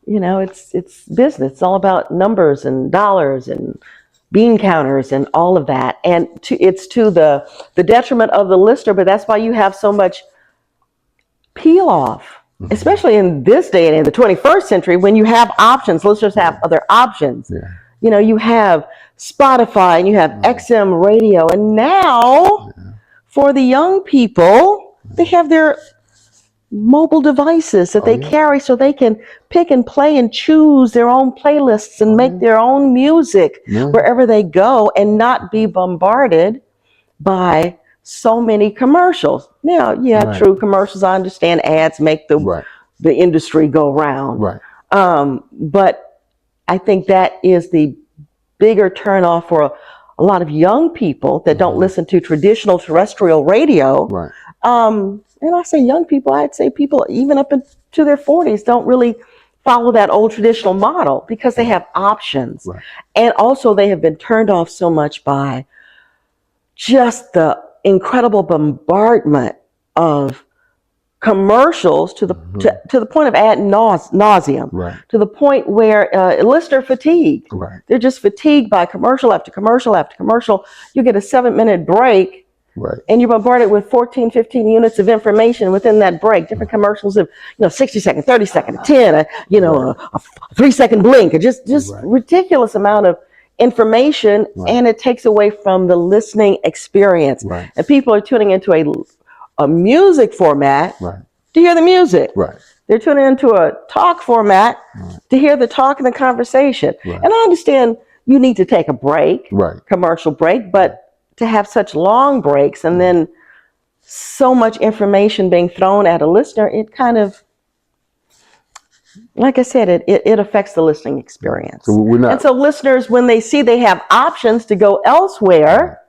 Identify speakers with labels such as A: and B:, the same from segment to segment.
A: It's business. It's all about numbers and dollars and bean counters and all of that. And it's to the detriment of the listener, but that's why you have so much peel off, especially in this day and in the 21st century when you have options. Listeners have other options. You have Spotify and you have XM radio, and now for the young people, they have their mobile devices that they carry so they can pick and play and choose their own playlists and make their own music wherever they go and not be bombarded by so many commercials. Now, true, commercials, I understand ads make the industry go round. But I think that is the bigger turnoff for a lot of young people that don't listen to traditional terrestrial radio. And I say young people, I'd say people even up into their 40s don't really follow that old traditional model because they have options. And also they have been turned off so much by just the incredible bombardment of commercials to the point of ad nauseum, to the point where listener fatigue. They're just fatigued by commercial after commercial after commercial. You get a 7-minute break. And you're bombarded with 14, 15 units of information within that break. Different commercials of 60 second, 30 second, 10, a 3-second blink, just ridiculous amount of information, and it takes away from the listening experience. And people are tuning into a music format to hear the music. They're tuning into a talk format to hear the talk and the conversation. And I understand you need to take a break, commercial break, but to have such long breaks and then so much information being thrown at a listener, it kind of, like I said, it affects the listening experience. And so listeners, when they see they have options to go elsewhere,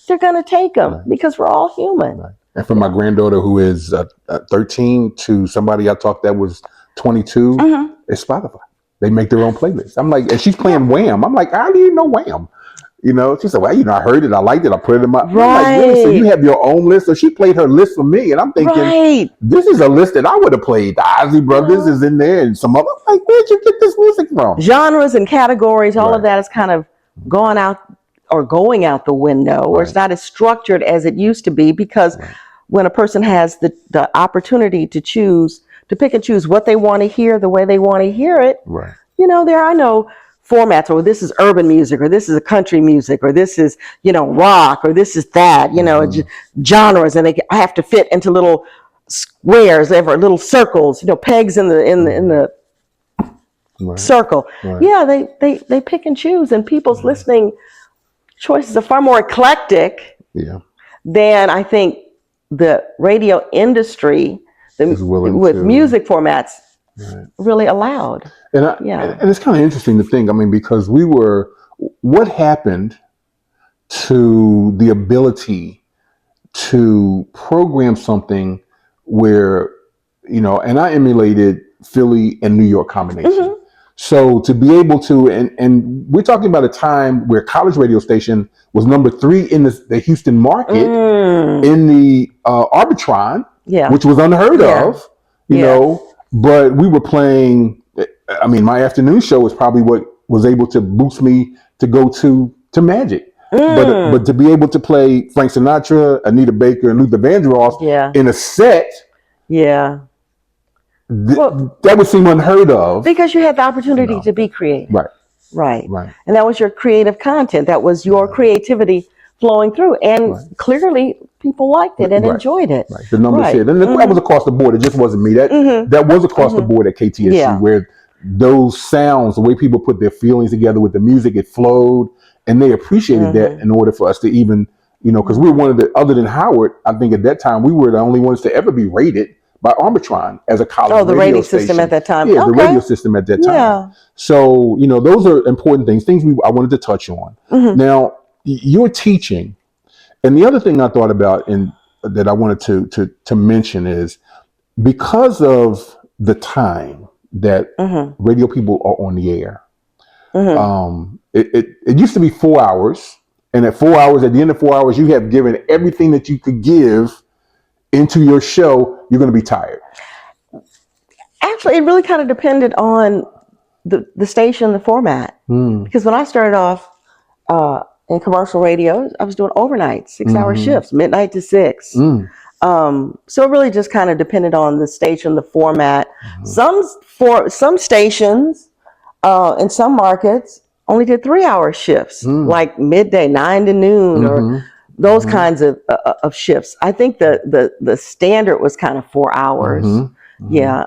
A: they're going to take them because we're all human.
B: And for my granddaughter who is 13 to somebody I talked that was 22, it's Spotify. They make their own playlist. I'm like, and she's playing Wham. I'm like, how do you know Wham? She said, well, I heard it, I liked it, I put it in my... I'm like, really? So you have your own list? So she played her list for me, and I'm thinking, this is a list that I would have played. The Ozzy Brothers is in there, and some other... Like, where'd you get this music from?
A: Genres and categories, all of that is kind of going out the window, or it's not as structured as it used to be, because when a person has the opportunity to pick and choose what they want to hear, the way they want to hear it, there are no formats, or this is urban music, or this is a country music, or this is rock, or this is that, genres, and I have to fit into little squares, ever little circles, pegs in the circle. They pick and choose, and people's listening choices are far more eclectic than I think the radio industry with music formats really allowed.
B: And it's kind of interesting to think, because what happened to the ability to program something where, and I emulated Philly and New York combination. So to be able to, and we're talking about a time where college radio station was number 3 in the Houston market in the Arbitron, which was unheard of, but we were playing. My afternoon show was probably what was able to boost me to go to Magic. But to be able to play Frank Sinatra, Anita Baker, and Luther Vandross in a set, that would seem unheard of.
A: Because you had the opportunity to be creative. Right. And that was your creative content. That was your creativity flowing through. And clearly people liked it and enjoyed it.
B: The numbers here. And that was across the board. It just wasn't me. That was across the board at KTSU, where those sounds, the way people put their feelings together with the music, it flowed, and they appreciated that in order for us to even, because we were one of the, other than Howard, I think at that time, we were the only ones to ever be rated by Arbitron as a college
A: the rating system at that time.
B: The radio system at that time. So, those are important things I wanted to touch on. Now, you're teaching, and the other thing I thought about and that I wanted to mention is, because of the time that radio people are on the air, it used to be 4 hours, and at the end of 4 hours, you have given everything that you could give into your show, you're going to be tired.
A: Actually, it really kind of depended on the station, the format. Because when I started off in commercial radio, I was doing overnight, 6-hour shifts, midnight to 6. So it really just kind of depended on the station, the format. Some stations in some markets only did 3-hour shifts, like midday, 9 to noon, or those kinds of shifts. I think the standard was kind of 4 hours. Yeah.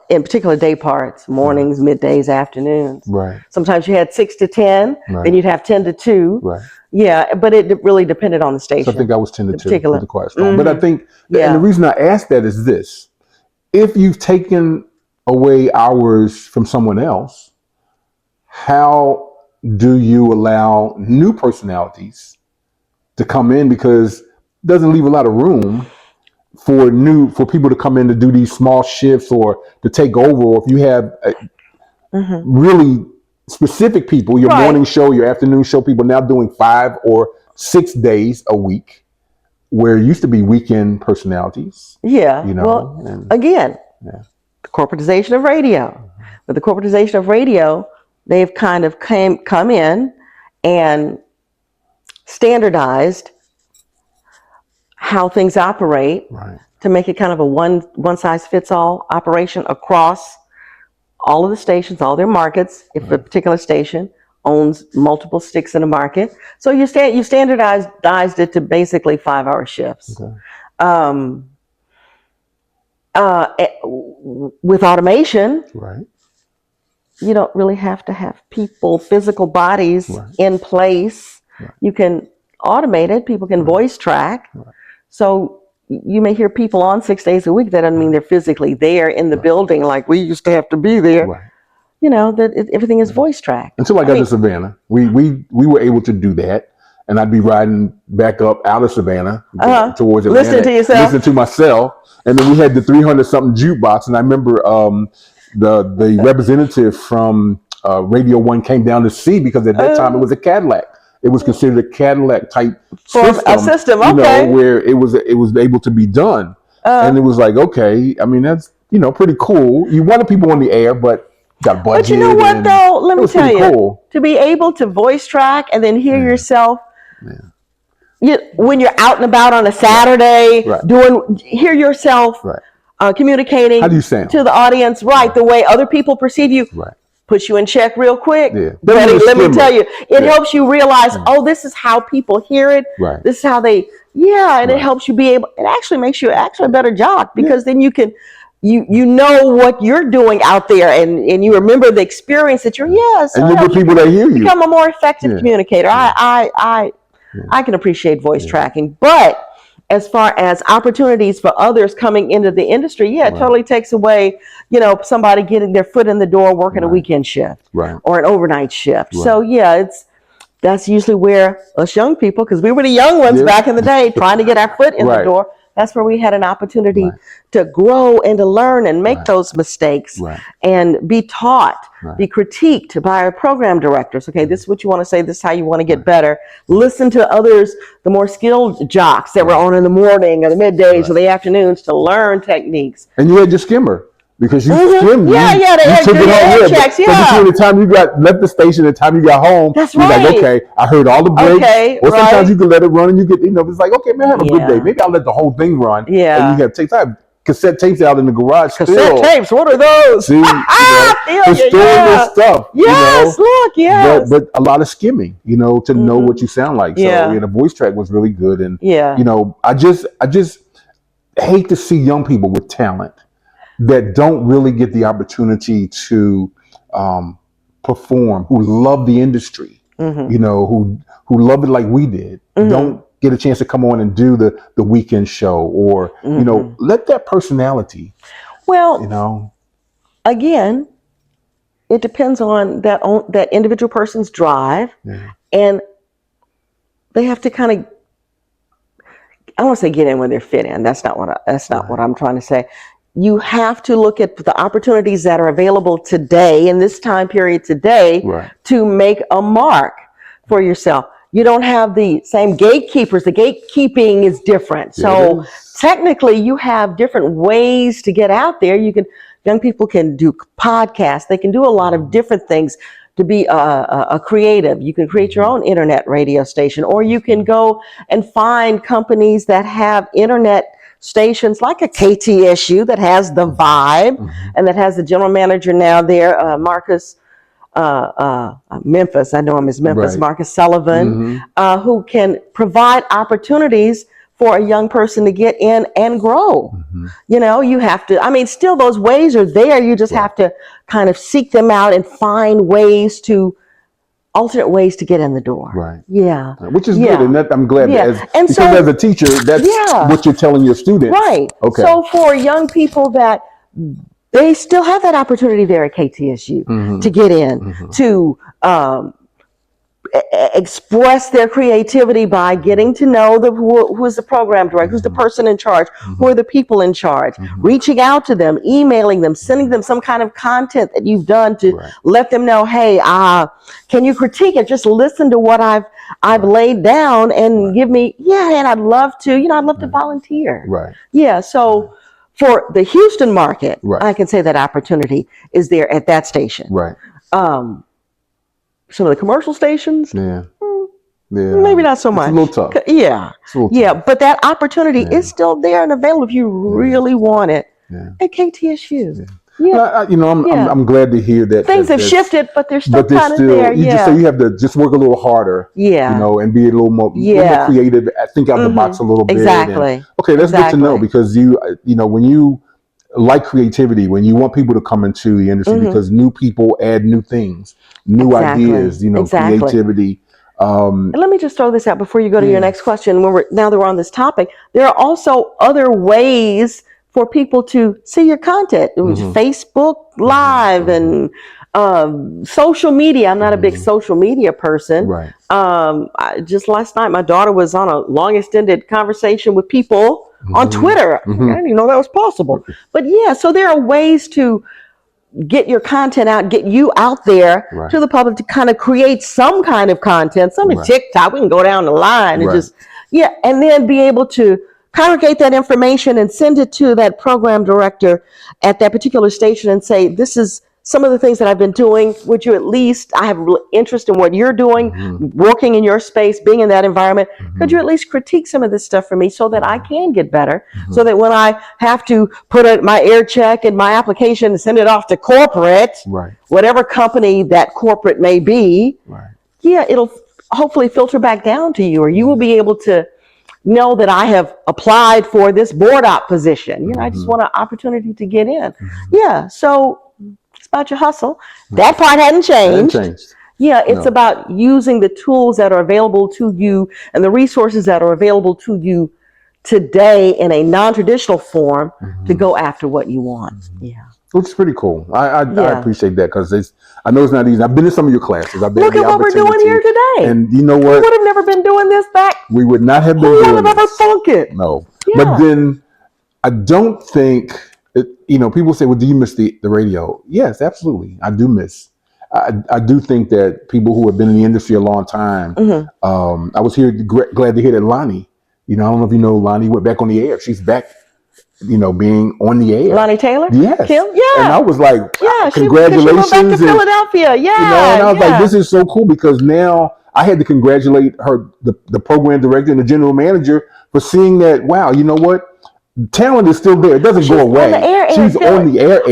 A: In particular day parts, mornings, middays, afternoons.
B: Right.
A: Sometimes you had 6 to 10, then you'd have 10 to 2.
B: Right.
A: Yeah, but it really depended on the station.
B: So I think I was 10 to 2
A: particular.
B: with the Quiet Storm. But I think, and the reason I asked that is this: if you've taken away hours from someone else, how do you allow new personalities to come in? Because it doesn't leave a lot of room for people to come in to do these small shifts or to take over. Or if you have really specific people, your morning show, your afternoon show, people now doing 5 or 6 days a week, where it used to be weekend personalities.
A: Yeah. Again, the corporatization of radio. With the corporatization of radio, they've kind of come in and standardized how things operate to make it kind of a one size fits all operation across all of the stations, all their markets. If a particular station owns multiple sticks in a market, so you standardized it to basically 5-hour shifts. With automation, you don't really have to have physical bodies in place. You can automate it. People can voice track. So you may hear people on 6 days a week. That doesn't mean they're physically there in the building like we used to have to be there. Everything is voice tracked.
B: Until I got to Savannah, we were able to do that. And I'd be riding back up out of Savannah towards Atlanta,
A: listening to yourself,
B: listening to myself, and then we had the 300-something jukebox. And I remember the representative from Radio One came down to see, because at that time it was a Cadillac. It was considered a Cadillac type system, where it was able to be done, and it was like, okay, I mean that's pretty cool. You wanted people on the air, but got a budget.
A: But you know what though? Let me tell you, to be able to voice track and then hear yourself. When you're out and about on a Saturday, hear yourself communicating
B: How do you sound?
A: To the audience, the way other people perceive you, puts you in check real quick. Let me tell you, it helps you realize, this is how people hear it. This is how they, and it helps you it actually makes you a better jock, because then you can, you know what you're doing out there, and you remember the experience that and
B: you get people that hear you.
A: Become a more effective communicator. I can appreciate voice tracking, but as far as opportunities for others coming into the industry, it totally takes away, somebody getting their foot in the door, working a weekend shift or an overnight shift. So that's usually where us young people, because we were the young ones back in the day, trying to get our foot in the door. That's where we had an opportunity to grow and to learn and make those mistakes and be taught, be critiqued by our program directors. Okay, this is what you want to say. This is how you want to get better. Listen to others, the more skilled jocks that were on in the morning or the middays or the afternoons, to learn techniques.
B: And you had your skimmer. Because you skimmed,
A: they
B: took it home.
A: Checks,
B: but between the time you left the station and the time you got home, you're like, okay, I heard all the breaks. Or sometimes you can let it run, and you get, it's like, okay, man, have a good day. Maybe I'll let the whole thing run. And you have tapes. I have cassette tapes out in the garage.
A: Cassette tapes, what are those?
B: See, historical stuff. But a lot of skimming, to know what you sound like. So the voice track was really good, and I just hate to see young people with talent that don't really get the opportunity to perform, who love the industry, who love it like we did, don't get a chance to come on and do the weekend show, or let that personality.
A: Well, again, it depends on that individual person's drive, and they have to kind of, I don't want to say get in where they're fit in. That's not what I'm trying to say. You have to look at the opportunities that are available today, in this time period today, to make a mark for yourself. You don't have the same gatekeepers. The gatekeeping is different.
B: Yeah,
A: So
B: it is.
A: technically you have different ways to get out there. Young people can do podcasts. They can do a lot of different things to be a creative. You can create your own internet radio station, or you can go and find companies that have internet stations like a KTSU that has the vibe and that has the general manager now there, Marcus Memphis. I know him as Memphis,
B: Right.
A: Marcus Sullivan, who can provide opportunities for a young person to get in and grow. You have to, I mean, still those ways are there. You just have to kind of seek them out and find alternate ways to get in the door.
B: Right.
A: Yeah.
B: Which is
A: Yeah.
B: good, and that I'm glad
A: Yeah. And
B: because
A: so-
B: as a teacher, that's
A: Yeah.
B: what you're telling your students.
A: Right.
B: Okay.
A: So for young people that they still have that opportunity there at KTSU to get in, to express their creativity by getting to know who is the program director, who's the person in charge, who are the people in charge, reaching out to them, emailing them, sending them some kind of content that you've done to let them know, hey, can you critique it? Just listen to what I've laid down and give me, and I'd love to, I'd love to volunteer.
B: Right.
A: Yeah. So for the Houston market, I can say that opportunity is there at that station.
B: Right.
A: Some of the commercial stations,
B: Yeah.
A: maybe not so much.
B: It's a little tough.
A: Yeah.
B: It's a little tough.
A: But that opportunity is still there and available if you really want it at KTSU. Yeah.
B: I'm glad to hear that
A: Things have shifted, but they're still
B: but they're
A: kind of
B: still,
A: there.
B: you have to just work a little harder.
A: Yeah.
B: And be a little more creative. Think out the box a little bit.
A: Exactly.
B: Okay, that's good to know, because when you like creativity, when you want people to come into the industry, because new people add new things, new ideas, creativity.
A: And let me just throw this out before you go to your next question. Now that we're on this topic, there are also other ways for people to see your content. It was Facebook Live and social media. I'm not a big social media person.
B: Right.
A: Just last night, my daughter was on a long extended conversation with people on Twitter. I didn't even know that was possible. But so there are ways to get your content out, get you out there to the public to kind of create some kind of content, TikTok. We can go down the line and and then be able to congregate that information and send it to that program director at that particular station and say, this is some of the things that I've been doing. Would you I have interest in what you're doing, working in your space, being in that environment. Could you at least critique some of this stuff for me so that I can get better? So that when I have to put my air check and my application and send it off to corporate, whatever company that corporate may be, it'll hopefully filter back down to you, or you will be able to know that I have applied for this board op position. I just want an opportunity to get in. So it's about your hustle. That part hadn't changed. It's about using the tools that are available to you and the resources that are available to you today in a non-traditional form to go after what you want.
B: Which is pretty cool. I appreciate that, because I know it's not easy. I've been in some of your classes.
A: Look at what we're doing here today.
B: And you know what?
A: We would have never been doing this back.
B: We would not have been
A: doing this. Who would have ever thunk it?
B: No. But then I don't think, people say, well, do you miss the radio? Yes, absolutely. I do miss. I do think that people who have been in the industry a long time, I was glad to hear that Lonnie, I don't know if you know Lonnie, went back on the air. She's back, being on the air.
A: Lonnie Taylor?
B: Yes.
A: Kim?
B: And I was like, congratulations.
A: She went back to Philadelphia.
B: And I was like, this is so cool, because now I had to congratulate her, the program director and the general manager, for seeing that, wow, you know what? Talent is still there. It doesn't go away. She's on the air.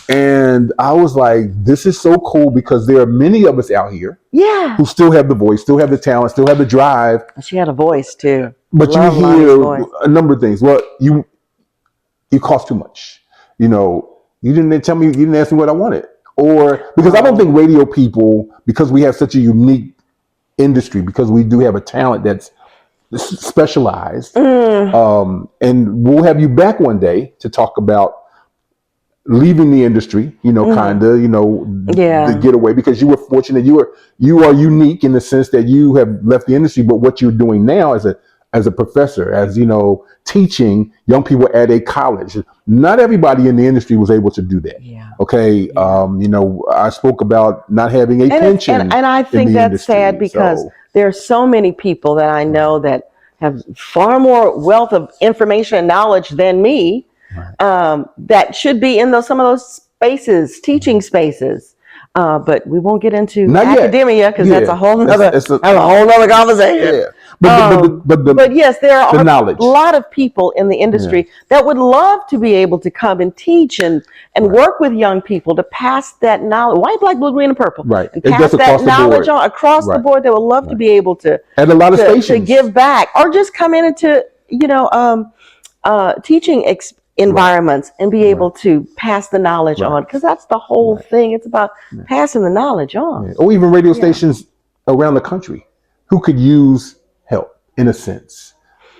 B: And I was like, this is so cool, because there are many of us out here who still have the voice, still have the talent, still have the drive.
A: She had a voice too.
B: But you hear a number of things. Well, you cost too much. You didn't tell me, you didn't ask me what I wanted. Or because I don't think radio people, because we have such a unique industry, because we do have a talent that's specialized. And we'll have you back one day to talk about leaving the industry, the getaway, because you were fortunate. You are unique in the sense that you have left the industry, but what you're doing now as a as a professor, as teaching young people at a college. Not everybody in the industry was able to do that.
A: Yeah.
B: Okay.
A: Yeah.
B: I spoke about not having a
A: And
B: pension
A: I
B: in
A: think
B: the
A: that's sad
B: industry.
A: because
B: So
A: there are so many people that I know
B: right,
A: that have far more wealth of information and knowledge than me,
B: right.
A: that should be in some of those spaces, teaching spaces. But we won't get into
B: Not yet.
A: academia because that's
B: Yeah.
A: a whole
B: It's,
A: nother
B: it's a,
A: that's a whole nother conversation.
B: yeah. But
A: But yes, there
B: the
A: are a
B: knowledge.
A: lot of people in the
B: Yeah.
A: industry that would love to be able to come and teach and
B: Right.
A: work with young people to pass that knowledge, white, black, blue, green, and purple,
B: Right.
A: and
B: It
A: pass
B: does
A: that
B: across the
A: knowledge
B: board.
A: on across the
B: Right.
A: board. They would love to
B: Right.
A: be able to
B: At a lot of
A: to
B: stations.
A: give back, or just come in into teaching
B: Right.
A: environments and be able
B: Right.
A: to pass the knowledge
B: Right.
A: on, because that's the whole
B: Right.
A: thing. It's about
B: Yeah.
A: passing the knowledge
B: Yeah.
A: on.
B: Or even radio
A: Yeah.
B: stations around the country who could use help in a sense.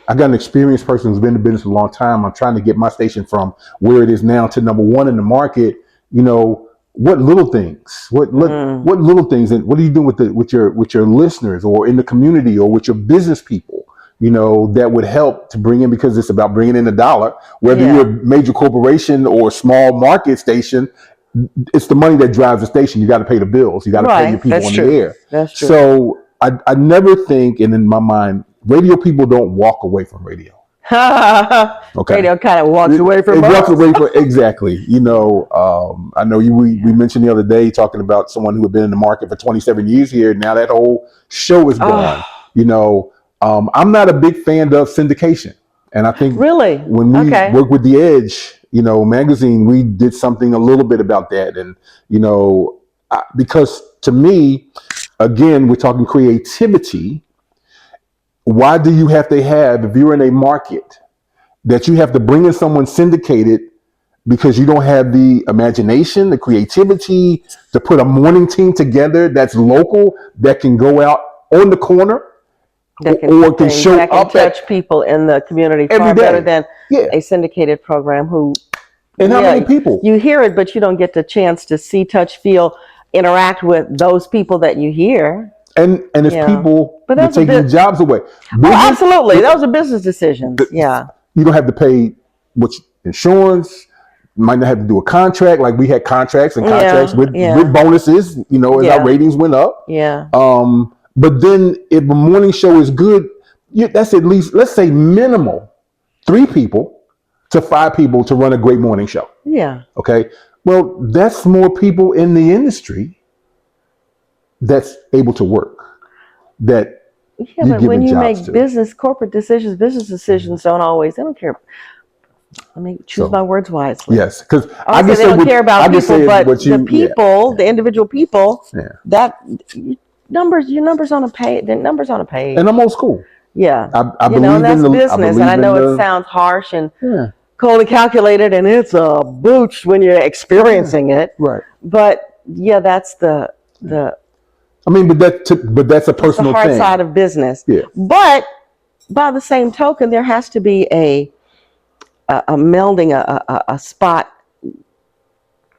B: I got an experienced person who's been in the business a long time. I'm trying to get my station from where it is now to number one in the market. What little things? What little things? And what are you doing with your listeners, or in the community, or with your business people? That would help to bring in, because it's about bringing in a dollar. Whether
A: Yeah.
B: you're a major corporation or a small market station, it's the money that drives the station. You got to pay the bills. You got to pay your
A: Right.
B: people
A: That's
B: on the
A: true.
B: air.
A: That's true.
B: So I never think, and in my mind, radio people don't walk away from radio. Okay.
A: Radio kind of walks away from
B: It walks
A: us.
B: away from exactly. I know we mentioned the other day talking about someone who had been in the market for 27 years here. Now that whole show is gone. I'm not a big fan of syndication, and I think
A: Really?
B: when we
A: Okay.
B: work with the Edge, magazine, we did something a little bit about that, and because to me, again, we're talking creativity. Why do you have to have, if you're in a market, that you have to bring in someone syndicated because you don't have the imagination, the creativity to put a morning team together that's local, that can go out on the corner,
A: That
B: or can show
A: that can
B: up
A: touch
B: at
A: people in the community
B: every
A: far better
B: day?
A: than
B: Yeah.
A: a syndicated program who,
B: And how
A: yeah,
B: many people?
A: you hear it, but you don't get the chance to see, touch, feel, interact with those people that you hear.
B: And it's
A: Yeah.
B: people
A: But
B: that
A: that's a
B: taking
A: bit.
B: jobs away.
A: Oh,
B: Business,
A: absolutely. Those are business decisions. Yeah.
B: you don't have to pay insurance. You might not have to do a contract. Like we had contracts and contracts
A: Yeah.
B: with
A: Yeah.
B: bonuses, as our
A: Yeah.
B: ratings went up.
A: Yeah.
B: But then if a morning show is good, that's at least, let's say, minimal 3 people to 5 people to run a great morning show.
A: Yeah.
B: Okay. Well, that's more people in the industry that's able to work, that
A: Yeah,
B: you're
A: but
B: giving
A: when you
B: jobs
A: make
B: to.
A: corporate decisions, business decisions don't always, they don't care. Let me choose my
B: So
A: words wisely.
B: yes, because
A: I say they don't care about people, but the people, the individual people,
B: yeah.
A: that your numbers on a page, the numbers on a page.
B: And I'm old school.
A: Yeah.
B: I believe
A: and that's
B: in the
A: business. And I know it sounds harsh and
B: yeah.
A: coldly calculated, and it's a booch when you're experiencing it.
B: Right.
A: But yeah, that's the
B: I mean, but that's a personal
A: the hard
B: thing.
A: side of business.
B: Yeah.
A: But by the same token, there has to be a melding, a spot.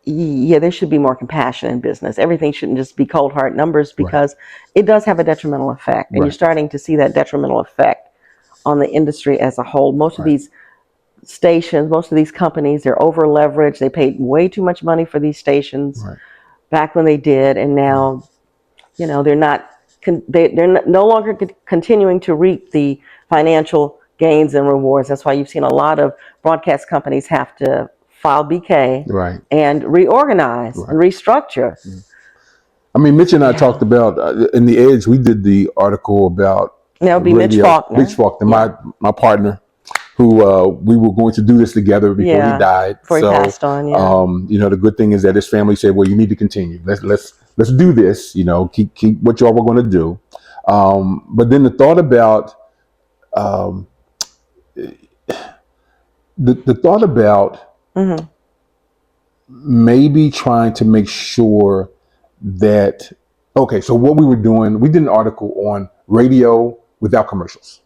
A: Yeah, there should be more compassion in business. Everything shouldn't just be cold hard numbers, because it does have a detrimental effect. And you're starting to see that detrimental effect on the industry as a whole. Most of these stations, most of these companies, they're over leveraged. They paid way too much money for these stations back when they did. And now, they're not, they're no longer continuing to reap the financial gains and rewards. That's why you've seen a lot of broadcast companies have to file BK and reorganize and restructure.
B: I mean, Mitch and I talked about in the Edge. We did the article about
A: that would be
B: radio.
A: Mitch Faulkner,
B: my partner, who we were going to do this together before he died.
A: Before he passed on. Yeah.
B: The good thing is that his family said, "Well, you need to continue. Let's do this. Keep what y'all were going to do." But then the thought about the thought about maybe trying to make sure that, okay, so what we were doing, we did an article on radio without commercials.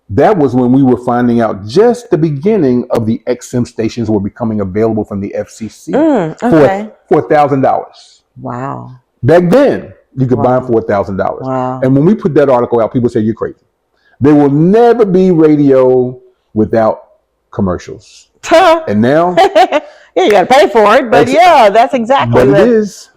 B: That was when we were finding out just the beginning of the XM stations were becoming available from the FCC for $1,000.
A: Wow.
B: Back then, you could buy them for $1,000.
A: Wow.
B: And when we put that article out, people said, "You're crazy." There will never be radio without commercials. And now,
A: Yeah, you got to pay for it, but yeah, that's exactly
B: but it
A: what,
B: is.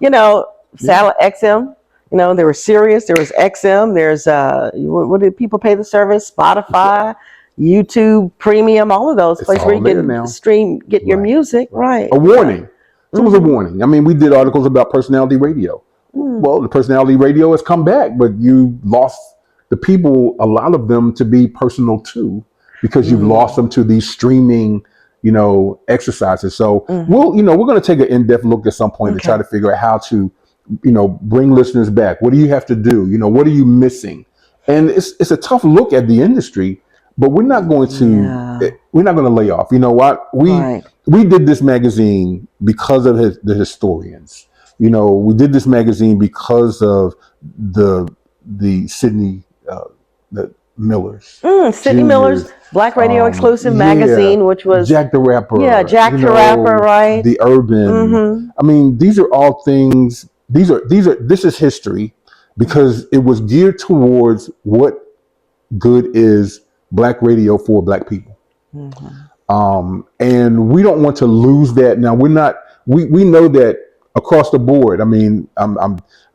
A: satellite XM. There was Sirius, there was XM, there's what did people pay the service? Spotify, YouTube Premium, all of those
B: It's
A: places where
B: all
A: you
B: there
A: can
B: now.
A: get your music. Right.
B: A warning.
A: Right.
B: So it was a warning. I mean, we did articles about personality radio. Well, the personality radio has come back, but you lost the people, a lot of them, to be personal too, because you've lost them to these streaming, exercises. So we're going to take an in-depth look at some point to try to figure out how to, bring listeners back. What do you have to do? What are you missing? And it's a tough look at the industry, but we're not going to lay off. You know what? We did this magazine because of the historians. We did this magazine because of the Sydney the Millers.
A: Sydney Miller's Black Radio exclusive magazine, which was
B: Jack the Rapper.
A: Yeah, Jack the Rapper, right?
B: The Urban. I mean, these are all things. This is history because it was geared towards what good is Black radio for Black people. And we don't want to lose that. Now we know that across the board. I mean,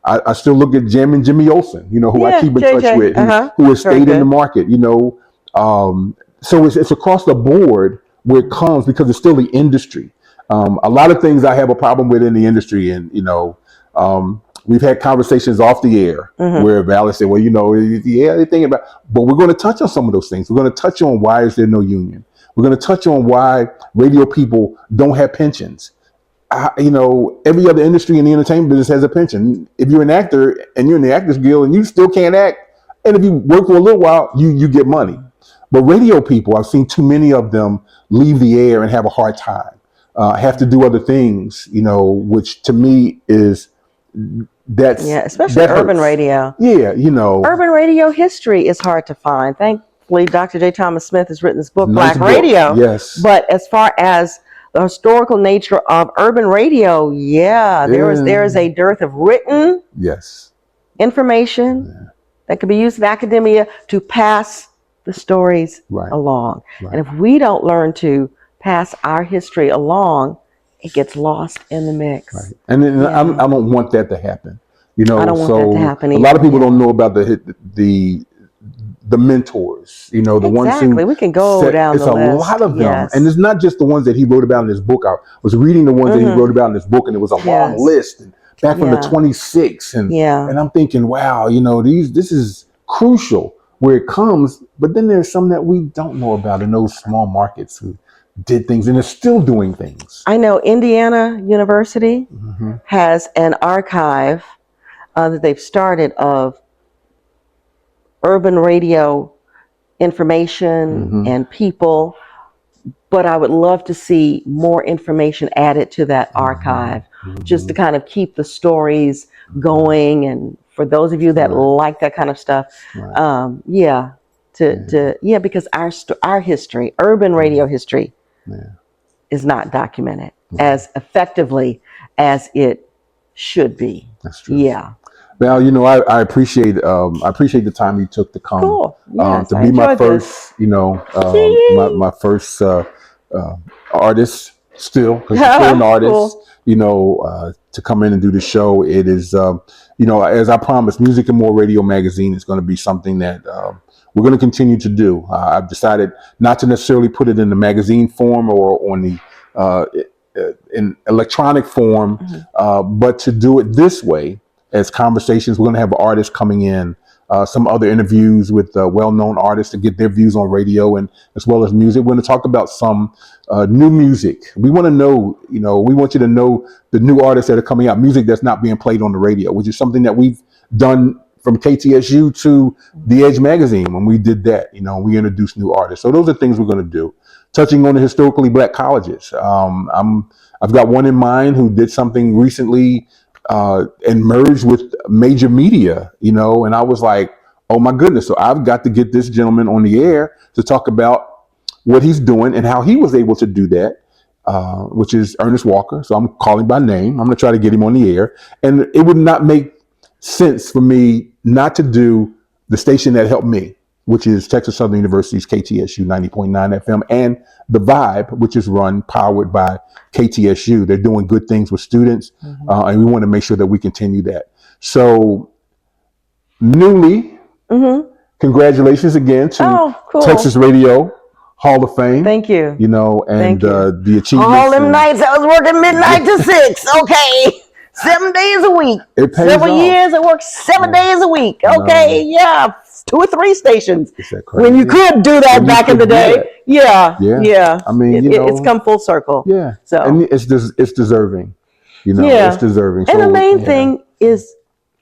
B: I still look at Jimmy Olsen, who I keep in touch with, who has stayed in the market, so it's across the board where it comes because it's still the industry. A lot of things I have a problem with in the industry, and we've had conversations off the air where Val said, well, they're thinking about, but we're going to touch on some of those things. We're going to touch on why is there no union. We're going to touch on why radio people don't have pensions. Every other industry in the entertainment business has a pension. If you're an actor and you're in the Actors Guild and you still can't act, and if you work for a little while, you get money. But radio people, I've seen too many of them leave the air and have a hard time, have to do other things, which to me is
A: especially urban radio.
B: Yeah,
A: urban radio history is hard to find. Thankfully, Dr. J. Thomas Smith has written this book, Black Radio.
B: Yes,
A: but as far as the historical nature of urban radio, there is a dearth of written information that can be used in academia to pass the stories along. And if we don't learn to pass our history along, it gets lost in the mix.
B: And I don't want that to happen.
A: I don't want that to happen either.
B: A lot of people don't know about the mentors, the ones who
A: we can go down the list.
B: It's a lot of them. And it's not just the ones that he wrote about in his book. I was reading the ones that he wrote about in his book, and it was a long list. And back from the 26. And I'm thinking, wow, this is crucial where it comes. But then there's some that we don't know about in those small markets who did things and are still doing things.
A: I know Indiana University has an archive that they've started of urban radio information and people, but I would love to see more information added to that archive just to kind of keep the stories going. And for those of you that like that kind of stuff, because our history, urban radio history, is not documented as effectively as it should be.
B: That's true.
A: Yeah.
B: Well, I appreciate the time you took to come to be my first, my first artist still, because you're still an artist, to come in and do the show. It is, as I promised, Music and More Radio Magazine is going to be something that we're going to continue to do. I've decided not to necessarily put it in the magazine form or on the in electronic form, but to do it this way. As conversations, we're going to have artists coming in, some other interviews with well-known artists to get their views on radio and as well as music. We're going to talk about some new music. We want to know, we want you to know the new artists that are coming out, music that's not being played on the radio, which is something that we've done from KTSU to The Edge magazine. When we did that, we introduced new artists. So those are things we're going to do. Touching on the historically Black colleges. I've got one in mind who did something recently and merged with major media, and I was like, oh my goodness. So I've got to get this gentleman on the air to talk about what he's doing and how he was able to do that, which is Ernest Walker. So I'm calling by name. I'm going to try to get him on the air. And it would not make sense for me not to do the station that helped me, which is Texas Southern University's KTSU 90.9 FM, and The Vibe, which is powered by KTSU. They're doing good things with students, and we want to make sure that we continue that. So, newly, congratulations again to
A: cool.
B: Texas Radio Hall of Fame.
A: Thank you.
B: You know, and the achievements.
A: All them nights I was working midnight to 6. Okay. 7 days a week.
B: It pays
A: Several
B: off.
A: years I worked 7 days a week. Okay. Yeah. 2 or 3 stations. When you could do that back in the day. Yeah.
B: I mean,
A: it's come full circle.
B: Yeah.
A: So
B: and it's deserving. You know, it's deserving.
A: And
B: so,
A: the main thing is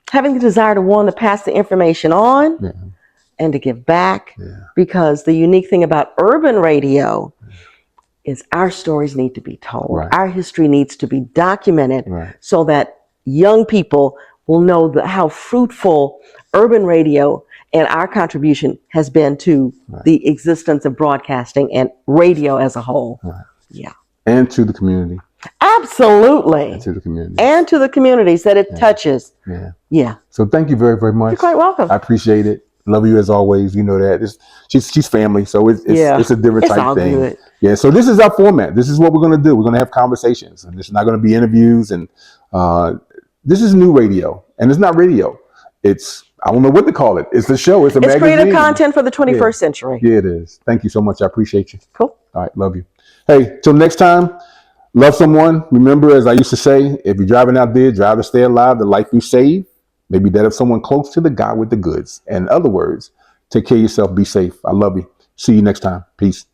A: having the desire to want to pass the information on and to give back. Because the unique thing about urban radio is our stories need to be told.
B: Right.
A: Our history needs to be documented
B: Right.
A: so that young people will know how fruitful urban radio and our contribution has been to the existence of broadcasting and radio as a whole.
B: Right.
A: Yeah.
B: And to the community.
A: Absolutely.
B: And to the community.
A: And to the communities that it touches. Yeah.
B: So thank you very, very much.
A: You're quite welcome.
B: I appreciate it. Love you as always. You know that. She's family, so it's a different type
A: all
B: thing.
A: Good.
B: Yeah. So this is our format. This is what we're going to do. We're going to have conversations, and it's not going to be interviews. And this is new radio, and it's not radio. I don't know what to call it. It's a show. It's a magazine.
A: It's creative content for the 21st century.
B: Yeah, it is. Thank you so much. I appreciate you.
A: Cool.
B: All right. Love you. Hey, till next time. Love someone. Remember, as I used to say, if you're driving out there, drive to stay alive. The life you save may be that of someone close to the guy with the goods. And in other words, take care of yourself. Be safe. I love you. See you next time. Peace.